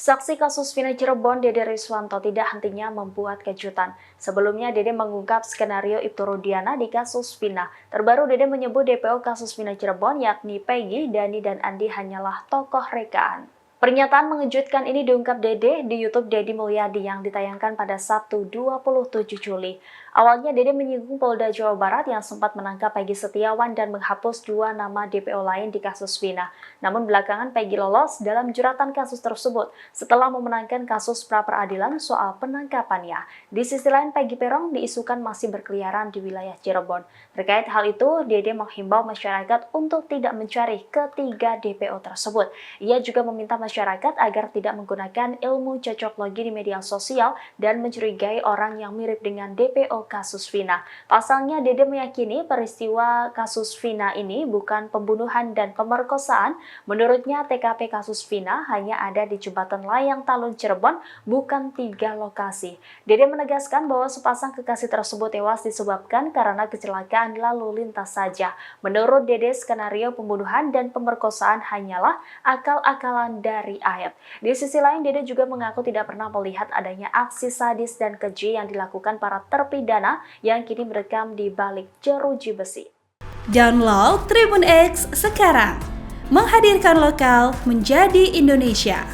Saksi kasus Vina Cirebon, Dede Riswanto tidak hentinya membuat kejutan. Sebelumnya, Dede mengungkap skenario Ibtu Rudiana di kasus Vina. Terbaru, Dede menyebut DPO kasus Vina Cirebon, yakni Peggy, Dani, dan Andi hanyalah tokoh rekaan. Pernyataan mengejutkan ini diungkap Dede di YouTube Deddy Mulyadi yang ditayangkan pada Sabtu 27 Juli. Awalnya Dede menyinggung Polda Jawa Barat yang sempat menangkap Peggy Setiawan dan menghapus 2 nama DPO lain di kasus Vina. Namun belakangan Peggy lolos dalam jeratan kasus tersebut setelah memenangkan kasus pra-peradilan soal penangkapannya. Di sisi lain, Peggy Peron diisukan masih berkeliaran di wilayah Cirebon. Terkait hal itu, Dede menghimbau masyarakat untuk tidak mencari ketiga DPO tersebut. Ia juga meminta masyarakat agar tidak menggunakan ilmu cocok logi di media sosial dan mencurigai orang yang mirip dengan DPO kasus Vina. Pasalnya, Dede meyakini peristiwa kasus Vina ini bukan pembunuhan dan pemerkosaan. Menurutnya, TKP kasus Vina hanya ada di Jembatan Layang Talun Cirebon, bukan 3 lokasi. Dede menegaskan bahwa sepasang kekasih tersebut tewas disebabkan karena kecelakaan lalu lintas saja. Menurut Dede, skenario pembunuhan dan pemerkosaan hanyalah akal-akalan dari Ayat. Di sisi lain, Dede juga mengaku tidak pernah melihat adanya aksi sadis dan keji yang dilakukan para terpidana yang kini merekam di balik jeruji besi. Download Tribun X sekarang, menghadirkan lokal menjadi Indonesia.